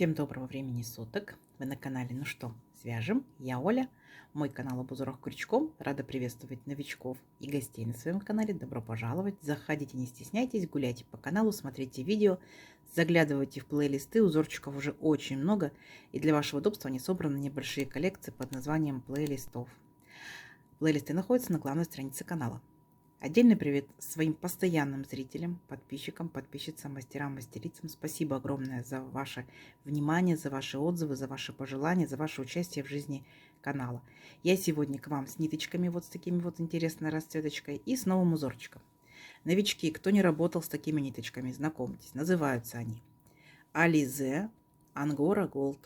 Всем доброго времени суток. Вы на канале «Ну что, свяжем?» Я Оля. Мой канал об узорах крючком. Рада приветствовать новичков и гостей на своем канале. Добро пожаловать. Заходите, не стесняйтесь, гуляйте по каналу, смотрите видео, заглядывайте в плейлисты. Узорчиков уже очень много. И для вашего удобства они собраны небольшие коллекции под названием плейлистов. Плейлисты находятся на главной странице канала. Отдельный привет своим постоянным зрителям, подписчикам, подписчицам, мастерам, мастерицам. Спасибо огромное за ваше внимание, за ваши отзывы, за ваши пожелания, за ваше участие в жизни канала. Я сегодня к вам с ниточками, вот с такими вот интересной расцветочкой и с новым узорчиком. Новички, кто не работал с такими ниточками, знакомьтесь. Называются они Alize Angora Gold.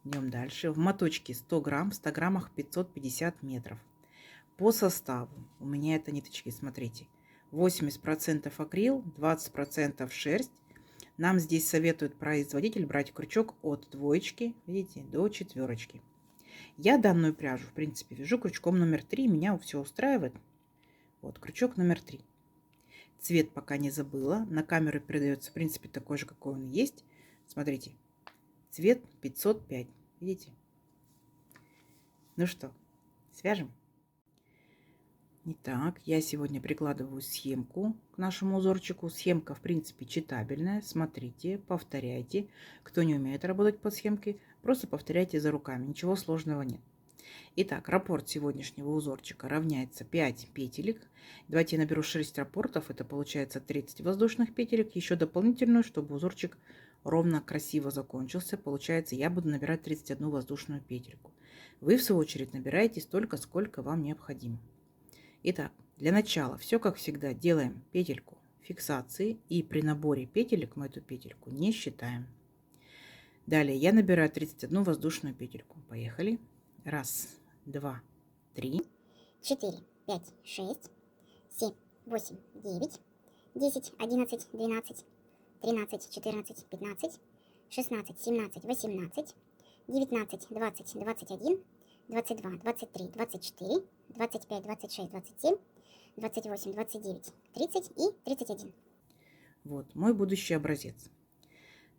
Идем дальше. В моточке 100 грамм, в 100 граммах 550 метров. По составу у меня это ниточки, смотрите, 80% акрил, 20% шерсть. Нам здесь советует производитель брать крючок от двоечки, видите, до четверочки. Я данную пряжу, в принципе, вяжу крючком номер 3, меня все устраивает. Вот, крючок номер 3. Цвет пока не забыла, на камеру передается, в принципе, такой же, какой он есть. Смотрите, цвет 505, видите? Ну что, свяжем? Итак, я сегодня прикладываю схемку к нашему узорчику. Схемка, в принципе, читабельная. Смотрите, повторяйте. Кто не умеет работать по схемке, просто повторяйте за руками. Ничего сложного нет. Итак, раппорт сегодняшнего узорчика равняется 5 петелек. Давайте я наберу 6 раппортов. Это получается 30 воздушных петелек. Еще дополнительную, чтобы узорчик ровно, красиво закончился. Получается, я буду набирать 31 воздушную петельку. Вы, в свою очередь, набираете столько, сколько вам необходимо. Итак, для начала все как всегда делаем петельку фиксации и при наборе петелек мы эту петельку не считаем. Далее я набираю 31 воздушную петельку. Поехали. 1, 2, 3, 4, 5, 6, 7, 8, 9, 10, 11, 12, 13, 14, 15, 16, 17, 18, 19, 20, 21, 22, 23, 24, 25, 26, 27, 28, 29, 30 и 31. Вот мой будущий образец.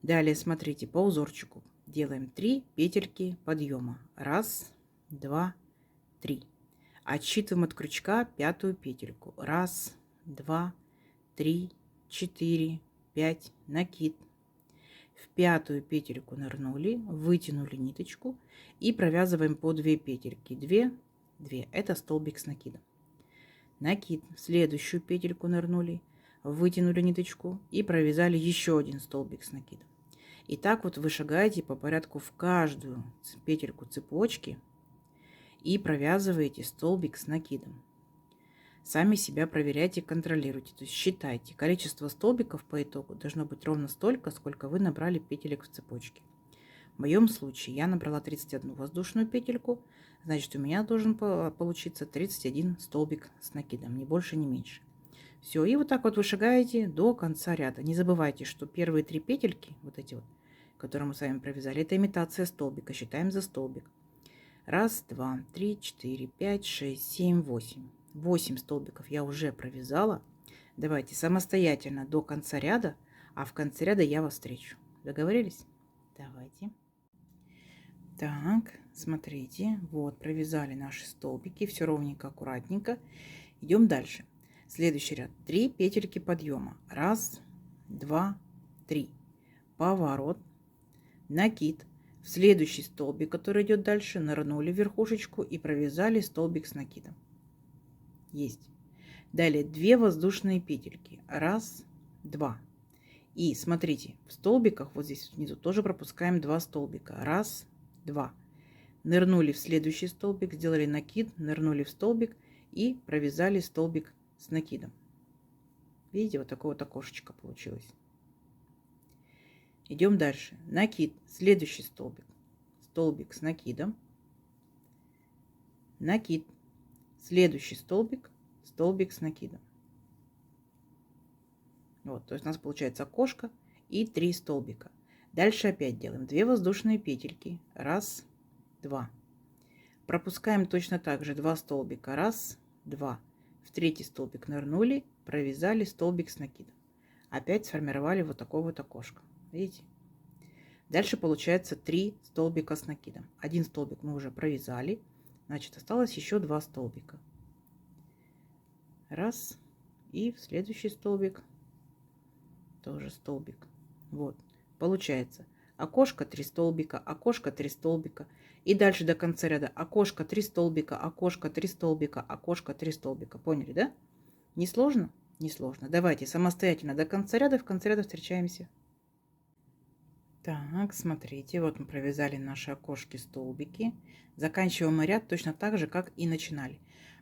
Далее смотрите по узорчику. Делаем 3 петельки подъема. 1, 2, 3. Отсчитываем от крючка 5-ю петельку. 1, 2, 3, 4, 5. Накид. В 5-ю петельку нырнули, вытянули ниточку и провязываем по 2 петельки. 2, 2. Это столбик с накидом. Накид. В следующую петельку нырнули, вытянули ниточку и провязали еще один столбик с накидом. И так вот вы шагаете по порядку в каждую петельку цепочки и провязываете столбик с накидом. Сами себя проверяйте, контролируйте, то есть считайте. Количество столбиков по итогу должно быть ровно столько, сколько вы набрали петелек в цепочке. В моем случае я набрала 31 воздушную петельку, значит у меня должен получиться 31 столбик с накидом, ни больше, ни меньше. Все, и вот так вот вы шагаете до конца ряда. Не забывайте, что первые 3 петельки, вот эти вот, которые мы с вами провязали, это имитация столбика, считаем за столбик. 1, 2, 3, 4, 5, 6, 7, 8. 8 столбиков я уже провязала. Давайте самостоятельно до конца ряда, а в конце ряда я вас встречу. Договорились? Давайте. Так, смотрите, вот провязали наши столбики, все ровненько, аккуратненько. Идем дальше. Следующий ряд. 3 петельки подъема. 1, 2, 3. Поворот. Накид. В следующий столбик, который идет дальше, нырнули в верхушечку и провязали столбик с накидом. Есть. Далее 2 воздушные петельки. 1, 2. И смотрите, в столбиках вот здесь внизу тоже пропускаем 2 столбика. 1, 2. Нырнули в следующий столбик, сделали накид, нырнули в столбик и провязали столбик с накидом. Видите, вот такое вот окошечко получилось. Идем дальше. Накид. Следующий столбик. Столбик с накидом. Накид. Следующий столбик. Столбик с накидом. Вот, то есть у нас получается окошко и 3 столбика. Дальше опять делаем 2 воздушные петельки. 1, 2. Пропускаем точно так же 2 столбика. 1, 2. В третий столбик нырнули, провязали столбик с накидом. Опять сформировали вот такое вот окошко. Видите? Дальше получается 3 столбика с накидом. Один столбик мы уже провязали, значит осталось еще 2 столбика. Раз. И в следующий столбик тоже столбик. Вот. Получается окошко 3 столбика, окошко 3 столбика. И дальше до конца ряда окошко 3 столбика, окошко 3 столбика, окошко 3 столбика. Поняли, да? Не сложно? Не сложно. Давайте самостоятельно до конца ряда. В конце ряда встречаемся. Так, смотрите, вот мы провязали наши окошки, столбики. Заканчиваем мы ряд точно так же, как и начинали.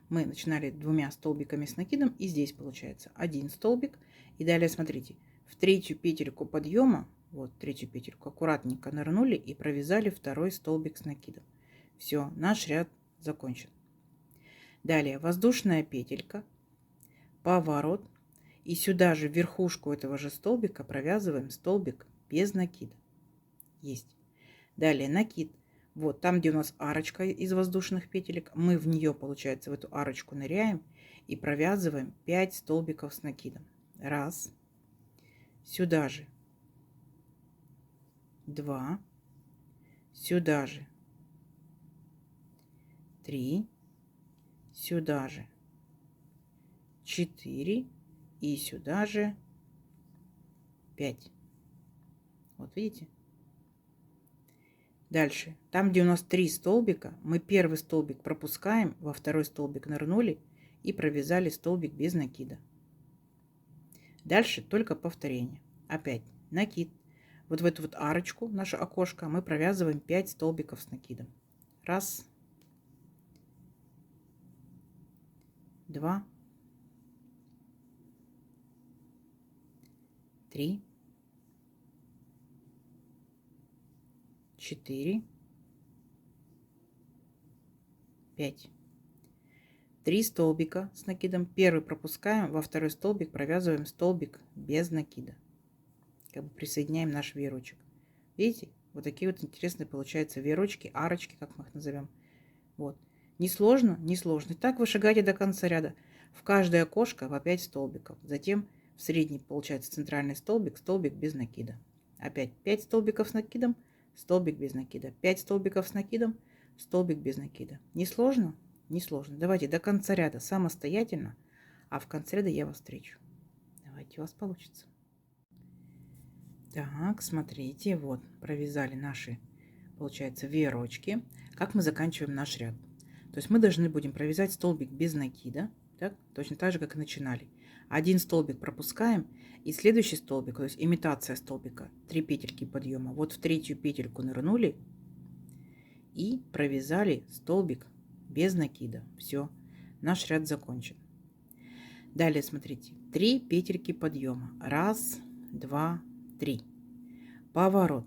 Мы начинали 2 столбиками с накидом, и здесь получается 1 столбик. И далее, смотрите, в 3-ю петельку подъема, вот 3-ю петельку, аккуратненько нырнули и провязали 2 столбик с накидом. Все, наш ряд закончен. Далее воздушная петелька, поворот. И сюда же в верхушку этого же столбика провязываем столбик без накида. Есть. Далее накид. Вот там, где у нас арочка из воздушных петелек, мы в нее, получается, в эту арочку ныряем и провязываем 5 столбиков с накидом. Раз. Сюда же 2. Сюда же 3. Сюда же 4. И сюда же 5. Вот видите? Дальше, там, где у нас 3 столбика, мы первый столбик пропускаем, во второй столбик нырнули и провязали столбик без накида. Дальше только повторение. Опять накид. Вот в эту вот арочку, наше окошко, мы провязываем 5 столбиков с накидом. Раз, 2, 3, 4, 5. 3 столбика с накидом. Первый пропускаем, во второй столбик провязываем столбик без накида. Как бы присоединяем наш веерочек. Видите? Вот такие вот интересные получаются веерочки, арочки, как мы их назовем. Вот. Не сложно? Не сложно. И так вы шагаете до конца ряда. В каждое окошко по 5 столбиков. Затем в средний получается центральный столбик, столбик без накида. Опять 5 столбиков с накидом, столбик без накида. 5 столбиков с накидом, столбик без накида. Не сложно? Не сложно. Давайте до конца ряда самостоятельно, а в конце ряда я вас встречу. Давайте, у вас получится. Так, смотрите, вот провязали наши, получается, веерочки. Как мы заканчиваем наш ряд? То есть мы должны будем провязать столбик без накида, так, точно так же, как и начинали. Один столбик пропускаем, и следующий столбик, то есть имитация столбика, 3 петельки подъема. Вот в 3-ю петельку нырнули и провязали столбик без накида. Все, наш ряд закончен. Далее смотрите, 3 петельки подъема. Раз, 2, 3. Поворот.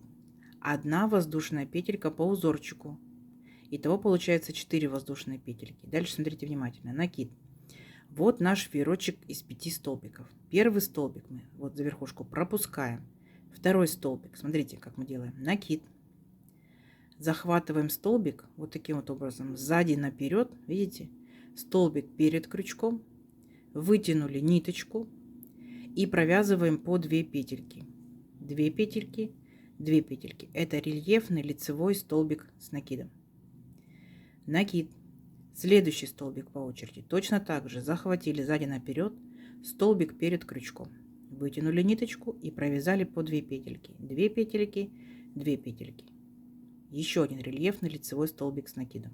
1 воздушная петелька по узорчику. Итого получается 4 воздушные петельки. Дальше смотрите внимательно. Накид. Вот наш веерочек из 5 столбиков. Первый столбик мы вот за верхушку пропускаем. Второй столбик. Смотрите, как мы делаем. Накид. Захватываем столбик вот таким вот образом. Сзади наперед. Видите? Столбик перед крючком. Вытянули ниточку. И провязываем по 2 петельки. 2 петельки. 2 петельки. Это рельефный лицевой столбик с накидом. Накид. Следующий столбик по очереди. Точно так же захватили сзади наперед, столбик перед крючком. Вытянули ниточку и провязали по 2 петельки. 2 петельки, 2 петельки. Еще один рельефный лицевой столбик с накидом.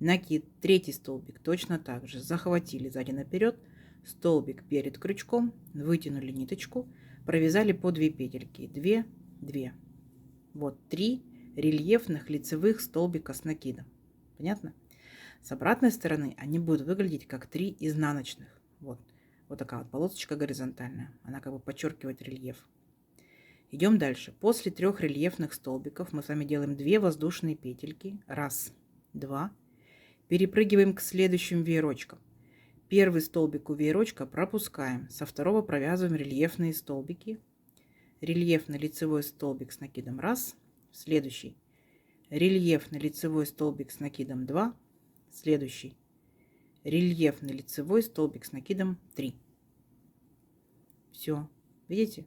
Накид. Третий столбик. Точно так же захватили сзади наперед, столбик перед крючком, вытянули ниточку, провязали по 2 петельки. 2, 2. Вот 3 рельефных лицевых столбика с накидом. Понятно? С обратной стороны они будут выглядеть как 3 изнаночных. Вот, вот такая вот полосочка горизонтальная. Она как бы подчеркивает рельеф. Идем дальше. После 3 рельефных столбиков мы с вами делаем 2 воздушные петельки. Раз, 2. Перепрыгиваем к следующим веерочкам. Первый столбик у веерочка пропускаем. Со второго провязываем рельефные столбики. Рельефный лицевой столбик с накидом. Раз. Следующий. Рельефный лицевой столбик с накидом 2. Следующий. Рельефный лицевой столбик с накидом 3. Все. Видите?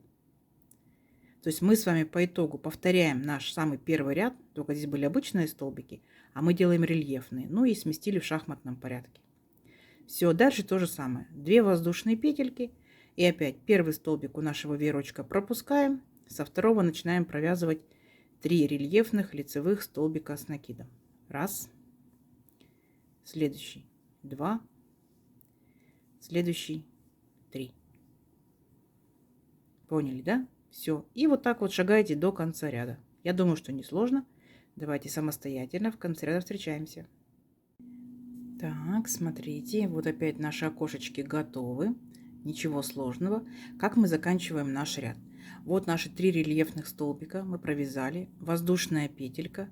То есть мы с вами по итогу повторяем наш самый первый ряд, только здесь были обычные столбики, а мы делаем рельефные, ну и сместили в шахматном порядке. Все, дальше то же самое. 2 воздушные петельки. И опять первый столбик у нашего веерочка пропускаем. Со второго начинаем провязывать 3 рельефных лицевых столбика с накидом. Раз. Следующий. 2. Следующий. 3. Поняли, да? Все. И вот так вот шагаете до конца ряда. Я думаю, что несложно. Давайте самостоятельно в конце ряда встречаемся. Так, смотрите, вот опять наши окошечки готовы. Ничего сложного. Как мы заканчиваем наш ряд? Вот наши 3 рельефных столбика мы провязали, воздушная петелька.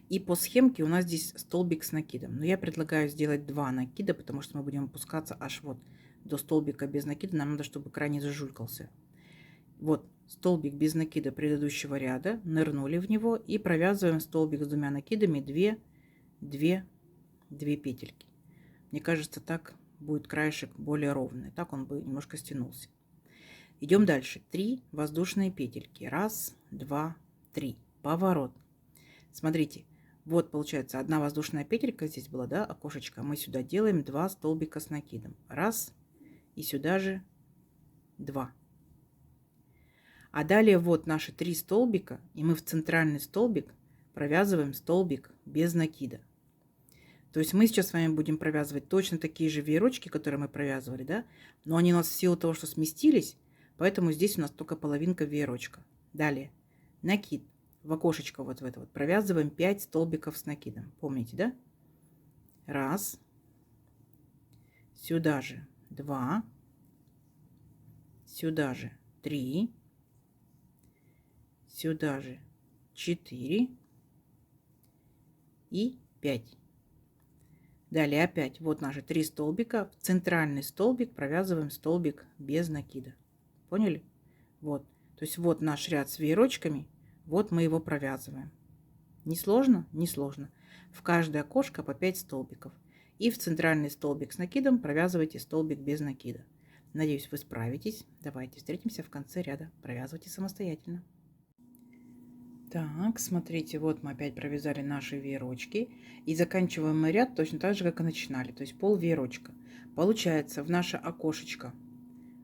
И по схемке у нас здесь столбик с накидом. Но я предлагаю сделать 2 накида, потому что мы будем опускаться аж вот до столбика без накида. Нам надо, чтобы край не зажулькался. Вот столбик без накида предыдущего ряда, нырнули в него и провязываем столбик с 2 накидами 2 петельки. Мне кажется, так будет краешек более ровный. Так он бы немножко стянулся. Идем дальше. 3 воздушные петельки. 1, 2, 3. Поворот. Смотрите, вот получается 1 воздушная петелька здесь была, да, окошечко. Мы сюда делаем 2 столбика с накидом. 1 и сюда же 2. А далее вот наши 3 столбика, и мы в центральный столбик провязываем столбик без накида. То есть мы сейчас с вами будем провязывать точно такие же веерочки, которые мы провязывали, да? Но они у нас в силу того, что сместились, поэтому здесь у нас только половинка веерочка. Далее накид. В окошечко вот в это вот провязываем 5 столбиков с накидом. Помните, да? 1. Сюда же 2. Сюда же 3. Сюда же 4 и 5. Далее опять вот наши 3 столбика. В центральный столбик провязываем столбик без накида. Поняли? Вот. То есть вот наш ряд с веерочками. Вот мы его провязываем. Не сложно? Не сложно. В каждое окошко по 5 столбиков. И в центральный столбик с накидом провязывайте столбик без накида. Надеюсь, вы справитесь. Давайте встретимся в конце ряда. Провязывайте самостоятельно. Так, смотрите, вот мы опять провязали наши веерочки. И заканчиваем мы ряд точно так же, как и начинали. То есть пол веерочка. Получается, в наше окошечко,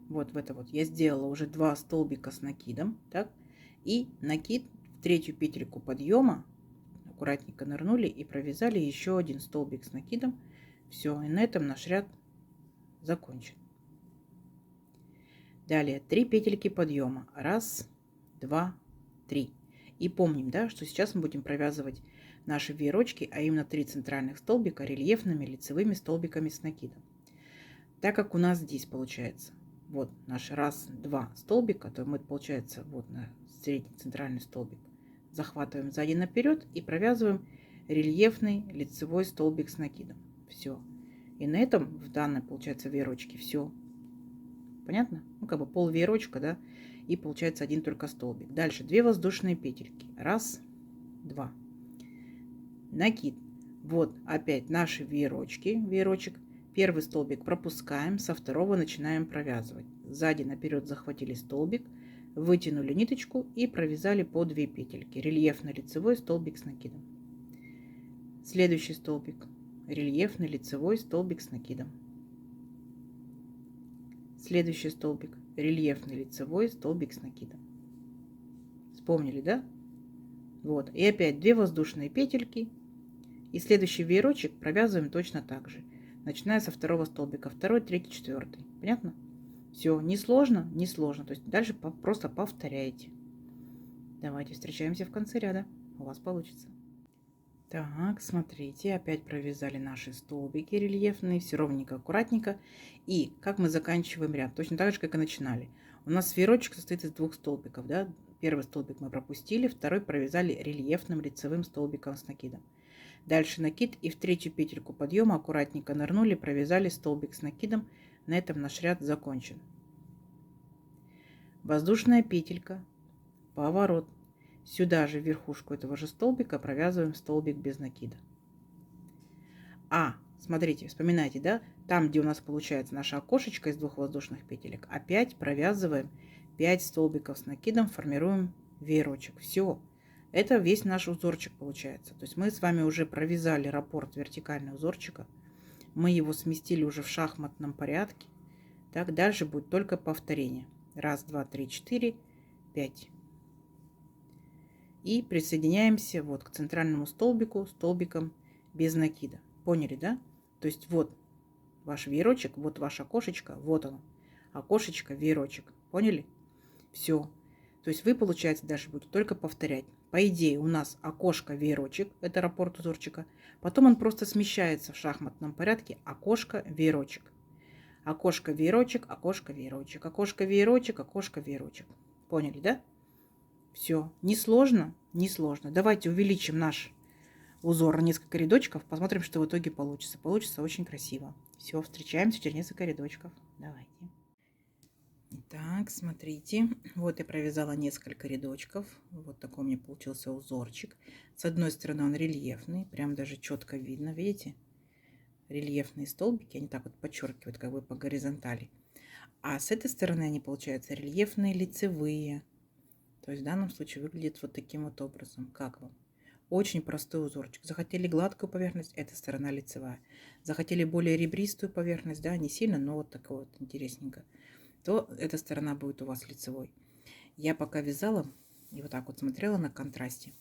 вот в это вот, я сделала уже 2 столбика с накидом. Так, и накид в 3 петельку подъема. Аккуратненько нырнули и провязали еще 1 столбик с накидом. Все, и на этом наш ряд закончен. Далее 3 петельки подъема. 1, 2, 3. И помним, да, что сейчас мы будем провязывать наши веерочки, а именно 3 центральных столбика рельефными лицевыми столбиками с накидом. Так как у нас здесь получается вот наш 1, 2 столбика, то мы, получается, вот на средний центральный столбик захватываем сзади наперед и провязываем рельефный лицевой столбик с накидом. Все. И на этом в данной, получается, веерочке все. Понятно? Ну, как бы пол веерочка, да, и получается 1 только столбик. Дальше 2 воздушные петельки. 1, 2. Накид. Вот опять наши веерочки. Веерочек. Первый столбик пропускаем, со второго начинаем провязывать. Сзади наперед захватили столбик, вытянули ниточку и провязали по 2 петельки. Рельефный лицевой столбик с накидом. Следующий столбик. Рельефный лицевой столбик с накидом. Следующий столбик. Рельефный лицевой столбик с накидом. Вспомнили, да? Вот. И опять 2 воздушные петельки. И следующий веерочек провязываем точно так же. Начиная со второго столбика. 2, 3, 4. Понятно? Все. Не сложно? Не сложно. То есть дальше просто повторяйте. Давайте встречаемся в конце ряда. У вас получится. Так, смотрите, опять провязали наши столбики рельефные, все ровненько, аккуратненько. И как мы заканчиваем ряд? Точно так же, как и начинали. У нас веерочек состоит из 2 столбиков, да? Первый столбик мы пропустили, второй провязали рельефным лицевым столбиком с накидом. Дальше накид и в 3 петельку подъема аккуратненько нырнули, провязали столбик с накидом. На этом наш ряд закончен. Воздушная петелька, поворот. Сюда же в верхушку этого же столбика провязываем столбик без накида. Смотрите, вспоминайте, да? Там, где у нас получается наше окошечко из 2 воздушных петелек, опять провязываем 5 столбиков с накидом, формируем веерочек. Все. Это весь наш узорчик получается. То есть мы с вами уже провязали раппорт вертикального узорчика. Мы его сместили уже в шахматном порядке. Так, дальше будет только повторение. Раз, два, три, четыре, 5. И присоединяемся вот к центральному столбику столбиком без накида. Поняли, да? То есть вот ваш веерочек, вот ваше окошечко, вот оно. Окошечко, веерочек. Поняли? Все. То есть вы, получается, дальше будете только повторять. По идее, у нас окошко, веерочек, это раппорт узорчика. Потом он просто смещается в шахматном порядке. Окошко, веерочек. Окошко, веерочек, окошко, веерочек. Окошко, веерочек, окошко, веерочек. Поняли, да? Все. Несложно? Несложно. Давайте увеличим наш узор на несколько рядочков. Посмотрим, что в итоге получится. Получится очень красиво. Все, встречаемся через несколько рядочков. Давайте. Итак, смотрите. Вот я провязала несколько рядочков. Вот такой у меня получился узорчик. С одной стороны он рельефный. Прям даже четко видно. Видите? Рельефные столбики. Они так вот подчеркивают как бы по горизонтали. А с этой стороны они получаются рельефные лицевые. То есть в данном случае выглядит вот таким вот образом. Как вам? Очень простой узорчик. Захотели гладкую поверхность, это сторона лицевая. Захотели более ребристую поверхность, да, не сильно, но вот такой вот интересненько, то эта сторона будет у вас лицевой. Я пока вязала и вот так вот смотрела на контрасте.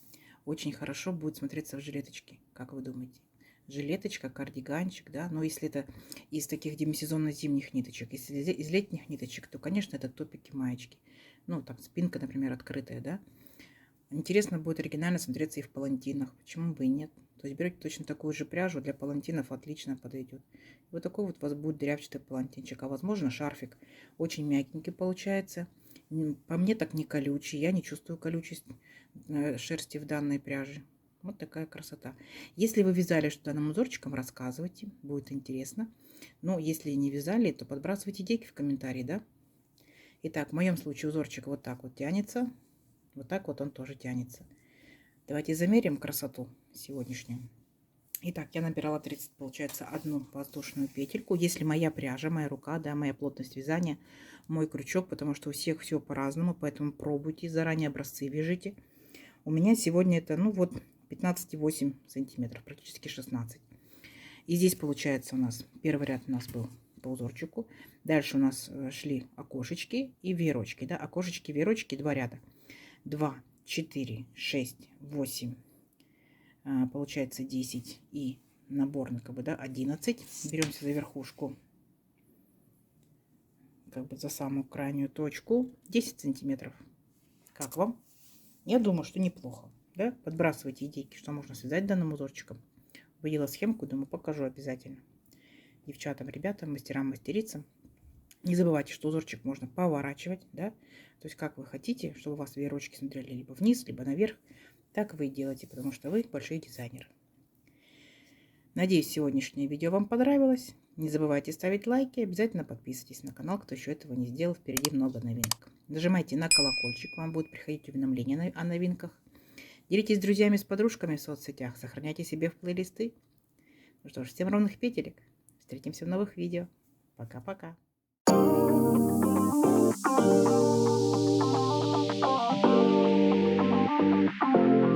Очень хорошо будет смотреться в жилеточке. Как вы думаете? Жилеточка, кардиганчик, да. Но если это из таких демисезонно-зимних ниточек, если из летних ниточек, то, конечно, это топики, маечки. Ну, там спинка, например, открытая, да. Интересно будет оригинально смотреться и в палантинах. Почему бы и нет? То есть берете точно такую же пряжу, для палантинов отлично подойдет. Вот такой вот у вас будет дырявчатый палантинчик. А возможно шарфик. Очень мягенький получается. По мне так не колючий. Я не чувствую колючесть шерсти в данной пряже. Вот такая красота. Если вы вязали что данным узорчиком, рассказывайте. Будет интересно. Но если не вязали, то подбрасывайте идейки в комментарии, да? Итак, в моем случае узорчик вот так вот тянется. Вот так вот он тоже тянется. Давайте замерим красоту сегодняшнюю. Итак, я набирала 30, получается, одну воздушную петельку. Если моя пряжа, моя рука, да, моя плотность вязания, мой крючок, потому что у всех все по-разному, поэтому пробуйте, заранее образцы вяжите. У меня сегодня это, ну вот, 15,8 сантиметров, практически 16. И здесь, получается, у нас первый ряд у нас был по узорчику. Дальше у нас шли окошечки и веерочки, да, окошечки, веерочки, 2 ряда. 2, 4, 6, 8, получается 10 и наборный как бы, да, 11. Беремся за верхушку, как бы за самую крайнюю точку, 10 сантиметров. Как вам? Я думаю, что неплохо, да? Подбрасывайте идейки, что можно связать данным узорчиком. Увидела схемку, думаю, покажу обязательно девчатам, ребятам, мастерам, мастерицам. Не забывайте, что узорчик можно поворачивать, да, то есть как вы хотите, чтобы у вас веерочки смотрели либо вниз, либо наверх, так вы и делаете, потому что вы большие дизайнеры. Надеюсь, сегодняшнее видео вам понравилось. Не забывайте ставить лайки, обязательно подписывайтесь на канал, кто еще этого не сделал, впереди много новинок. Нажимайте на колокольчик, вам будут приходить уведомления о новинках. Делитесь с друзьями, с подружками в соцсетях, сохраняйте себе в плейлисты. Ну что ж, всем ровных петелек. Встретимся в новых видео. Пока-пока. Thank you.